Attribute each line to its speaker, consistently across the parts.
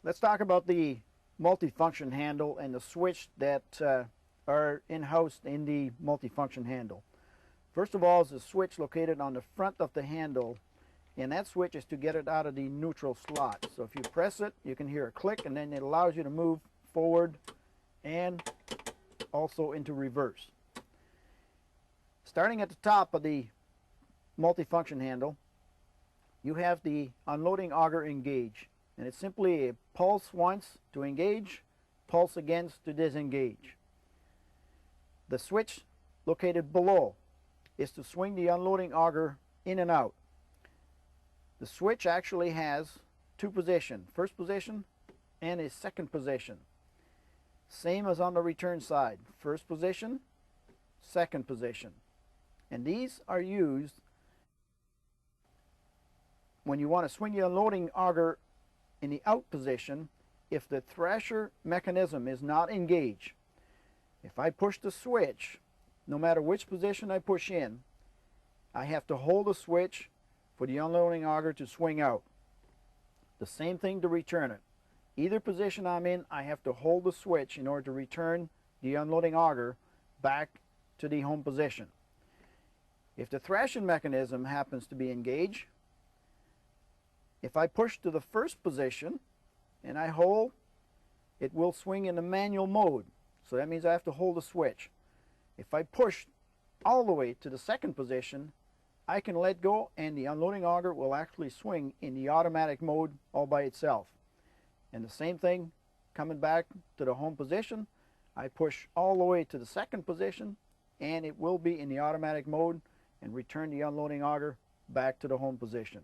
Speaker 1: Let's talk about the multifunction handle and the switch that are in-house in the multifunction handle. First of all is a switch located on the front of the handle, and that switch is to get it out of the neutral slot. So if you press it, you can hear a click, and then it allows you to move forward and also into reverse. Starting at the top of the multifunction handle, you have the unloading auger engage, and it's simply a pulse once to engage, pulse again to disengage. The switch located below is to swing the unloading auger in and out. The switch actually has two positions, first position and a second position. Same as on the return side, first position, second position. And these are used when you want to swing the unloading auger in the out position if the thresher mechanism is not engaged. If I push the switch, no matter which position I push in, I have to hold the switch for the unloading auger to swing out. The same thing to return it. Either position I'm in, I have to hold the switch in order to return the unloading auger back to the home position. If the thrashing mechanism happens to be engaged, if I push to the first position and I hold, it will swing in the manual mode. So that means I have to hold the switch. If I push all the way to the second position, I can let go and the unloading auger will actually swing in the automatic mode all by itself. And the same thing coming back to the home position, I push all the way to the second position and it will be in the automatic mode and return the unloading auger back to the home position.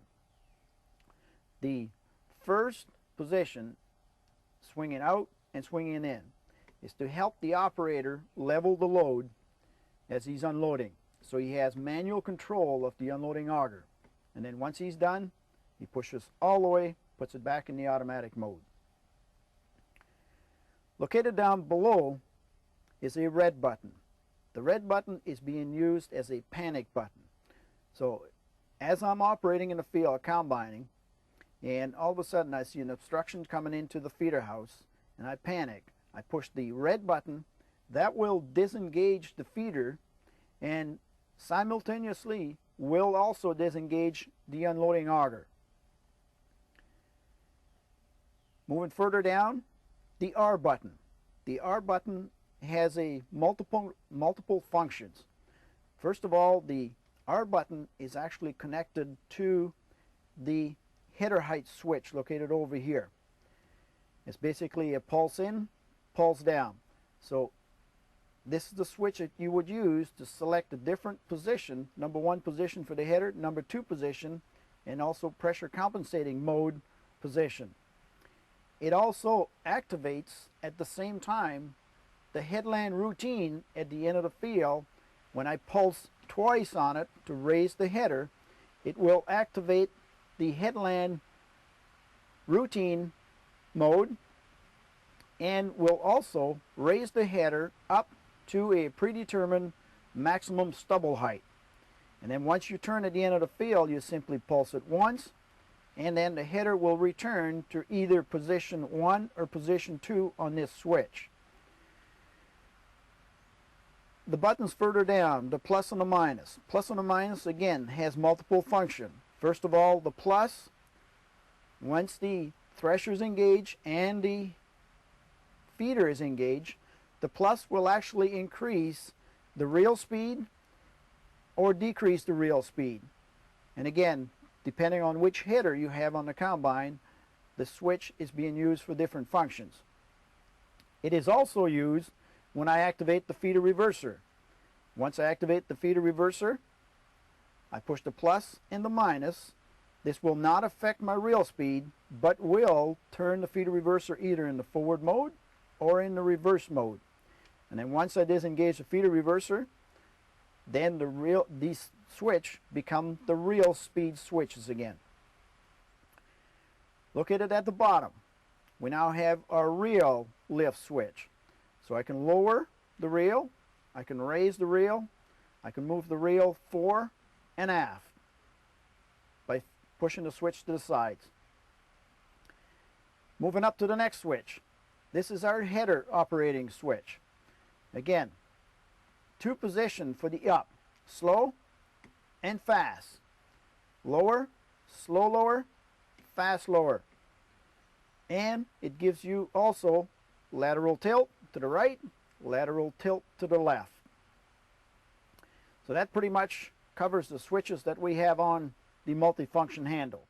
Speaker 1: The first position, swinging out and swinging in, is to help the operator level the load as he's unloading. So he has manual control of the unloading auger. And then once he's done, he pushes all the way, puts it back in the automatic mode. Located down below is a red button. The red button is being used as a panic button. So as I'm operating in the field combining, and all of a sudden I see an obstruction coming into the feeder house, and I panic. I push the red button. That will disengage the feeder, and simultaneously will also disengage the unloading auger. Moving further down, the R button. The R button has a multiple functions. First of all, the R button is actually connected to the header height switch located over here. It's basically a pulse in, pulse down. So this is the switch that you would use to select a different position, number one position for the header, number two position, and also pressure compensating mode position. It also activates at the same time the headland routine at the end of the field. When I pulse twice on it to raise the header, it will activate the headland routine mode and will also raise the header up to a predetermined maximum stubble height. And then once you turn at the end of the field, you simply pulse it once, and then the header will return to either position 1 or position 2 on this switch. The buttons further down, the plus and the minus. Plus and the minus again has multiple function. First of all, the plus, once the thresher is engaged and the feeder is engaged, the plus will actually increase the reel speed or decrease the reel speed. And again, depending on which header you have on the combine, the switch is being used for different functions. It is also used when I activate the feeder reverser. Once I activate the feeder reverser, I push the plus and the minus. This will not affect my reel speed, but will turn the feeder reverser either in the forward mode or in the reverse mode. And then once I disengage the feeder reverser, then these switch become the reel speed switches again. Located at the bottom, we now have our reel lift switch. So I can lower the reel, I can raise the reel, I can move the reel fore and aft by pushing the switch to the sides. Moving up to the next switch. This is our header operating switch. Again, two position for the up. Slow and fast. Lower, slow lower, fast lower. And it gives you also lateral tilt to the right, lateral tilt to the left. So that pretty much covers the switches that we have on the multifunction handle.